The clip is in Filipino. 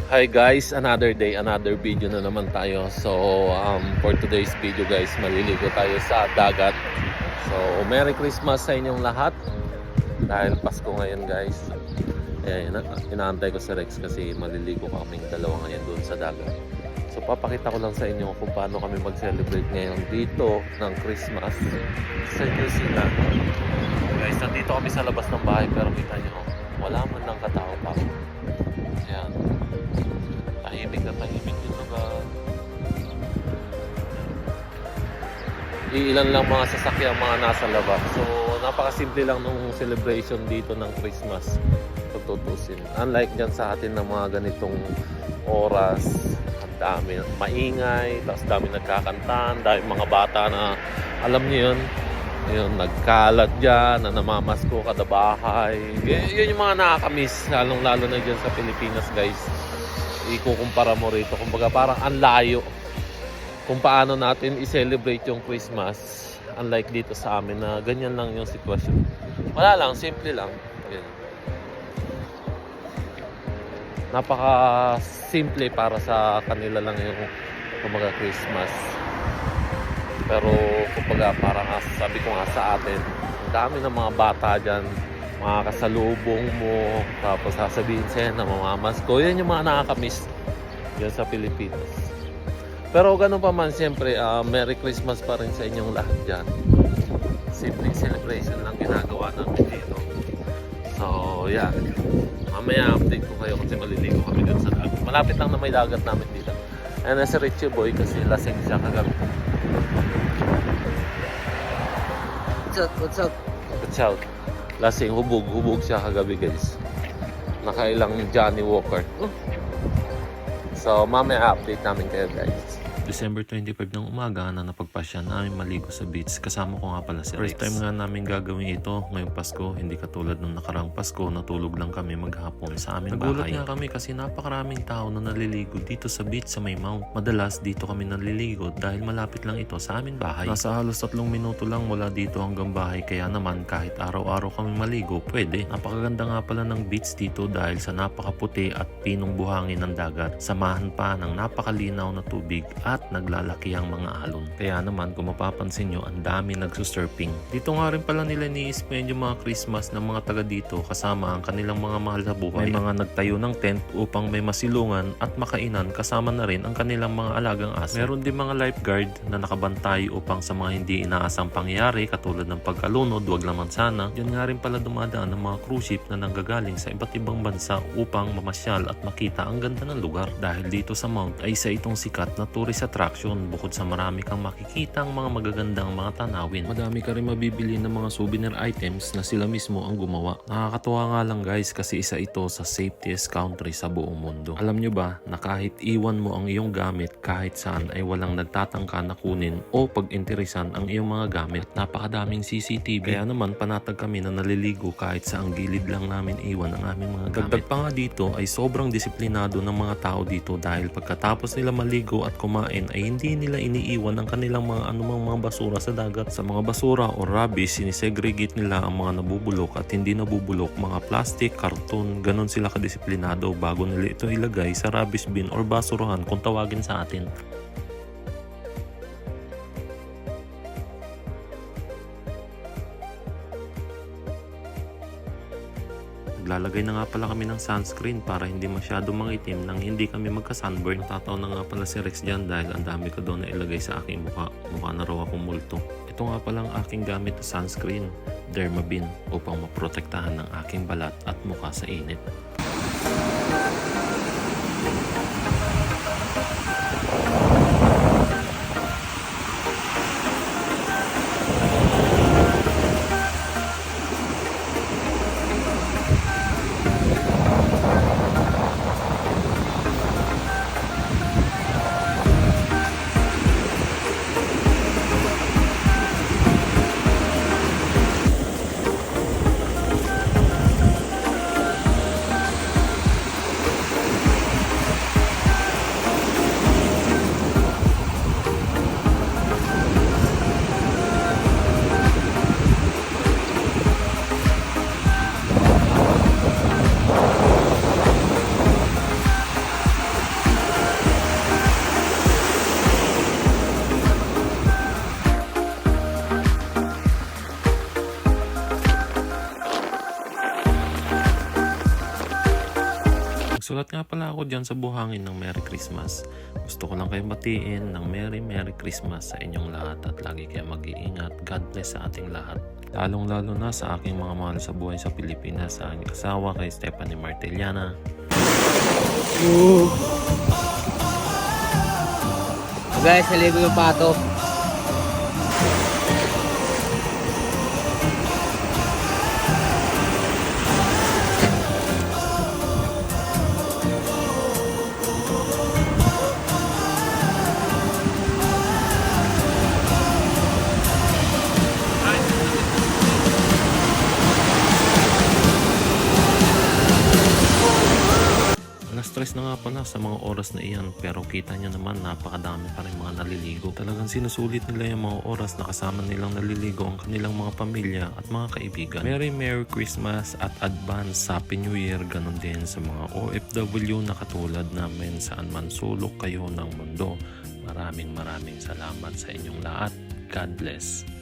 Hi guys, another day, another video na naman tayo. So, for today's video guys, maliligo tayo sa dagat. So, Merry Christmas sa inyong lahat. Dahil Pasko ngayon guys. Inaantay ko si Rex kasi maliligo kaming dalawa ngayon doon sa dagat. So, papakita ko lang sa inyo kung paano kami mag-celebrate ngayon dito ng Christmas sa New Zealand. Guys, nandito kami sa labas ng bahay pero kita nyo, wala man lang katao pa. Ayan. Tahimik na tahimik yung lugar. Iilan lang mga sasakyan mga nasa labas. So, napakasimple lang nung celebration dito ng Christmas. Tututusin. Unlike dyan sa atin ng mga ganitong oras, ang dami, maingay, tapos dami nagkakantahan, dahil mga bata na, alam niyo yun, yun, nagkalat dyan, na namamasko kada bahay. Yun yung mga nakakamiss, lalong-lalo na dyan sa Pilipinas guys. Ikukumpara mo rito, kumbaga parang ang layo kung paano natin i-celebrate yung Christmas, unlike dito sa amin na ganyan lang yung sitwasyon. Wala lang, simple lang. Ayan. Napaka simple para sa kanila lang yung kumbaga Christmas. Pero kumbaga parang sabi ko nga sa atin, ang dami ng mga bata dyan, mga kasalubong mo, tapos sasabihin sa'yo na mamamasko. Yan yung mga nakakamiss dyan sa Pilipinas. Pero ganun pa man, siyempre, Merry Christmas pa rin sa inyong lahat dyan. Simple celebration lang ginagawa namin dito. So, yeah. Mamaya update ko kayo kasi maliligo kami dun sa dagat. Malapit lang na may dagat namin dito. And nasa Richie Boy kasi lasing siya kagabi. What's up? Watch out. Lasing, hubog siya kagabi guys. Nakailang Johnny Walker. So, mamaya update namin kayo guys. December 25 ng umaga na napagpasya namin maligo sa beach. Kasama ko nga pala si Rex. First time nga namin gagawin ito ngayong Pasko. Hindi katulad nung nakarang Pasko, natulog lang kami maghapon sa aming bahay. Nagulat nga kami kasi napakaraming tao na naliligo dito sa beach sa may mount. Madalas dito kami naliligo dahil malapit lang ito sa aming bahay. Nasa halos 3 minuto lang mula dito hanggang bahay, kaya naman kahit araw-araw kami maligo, pwede. Napakaganda nga pala ng beach dito dahil sa napakaputi at pinong buhangin ng dagat. Samahan pa ng napakalinaw na tubig at naglalaki ang mga alon. Kaya naman kung mapapansin nyo, ang dami nagsusurfing. Dito nga rin pala nila ni-spend yung mga Christmas ng mga taga dito kasama ang kanilang mga mahal sa buhay. May mga nagtayo ng tent upang may masilungan at makainan, kasama na rin ang kanilang mga alagang aso. Meron din mga lifeguard na nakabantay upang sa mga hindi inaasang pangyayari katulad ng pagkalunod, wag naman sana. Yan nga rin pala dumadaan ng mga cruise ship na nanggagaling sa iba't ibang bansa upang mamasyal at makita ang ganda ng lugar. Dahil dito sa Mount ay isa itong sikat na tourist attraction, bukod sa marami kang makikita ang mga magagandang mga tanawin. Madami ka rin mabibili ng mga souvenir items na sila mismo ang gumawa. Nakakatuwa nga lang guys kasi isa ito sa safetiest country sa buong mundo. Alam nyo ba na kahit iwan mo ang iyong gamit kahit saan ay walang nagtatangka na kunin o pag-interesan ang iyong mga gamit. Napakadaming CCTV. Kaya naman panatag kami na naliligo kahit sa ang gilid lang namin iwan ang aming mga gamit. Dagdag pa nga dito ay sobrang disiplinado ng mga tao dito dahil pagkatapos nila maligo at kumain ay hindi nila iniiwan ang kanilang mga anumang mga basura sa dagat. Sa mga basura o rubbish, sinisegregate nila ang mga nabubulok at hindi nabubulok, mga plastic, karton. Ganon sila kadisiplinado bago nila ito ilagay sa rubbish bin or basurahan kung tawagin sa atin. Naglalagay na nga pala kami ng sunscreen para hindi masyado mangitim nang hindi kami magka-sunburn. Natataw na nga pala si Rex dyan dahil ang dami ko doon na ilagay sa aking mukha. Mukha na raw akong multo. Ito nga pala ang aking gamit na sunscreen, Dermabin, upang maprotektahan ng aking balat at mukha sa init. Nagsulat nga pala ako dyan sa buhangin ng Merry Christmas. Gusto ko lang kayong batiin ng Merry Christmas sa inyong lahat at lagi kayong mag-iingat. God bless sa ating lahat. Lalong-lalo na sa aking mga mahal sa buhay sa Pilipinas, sa aking asawa kay Stephanie Martellana. Guys, naligo yung pato. Stress na nga pala sa mga oras na iyan, pero kita nyo naman napakadami pa rin mga naliligo. Talagang sinusulit nila yung mga oras na kasama nilang naliligo ang kanilang mga pamilya at mga kaibigan. Merry Christmas at advance Happy New Year, ganun din sa mga OFW na katulad namin saan man sulok kayo ng mundo. Maraming salamat sa inyong lahat. God bless.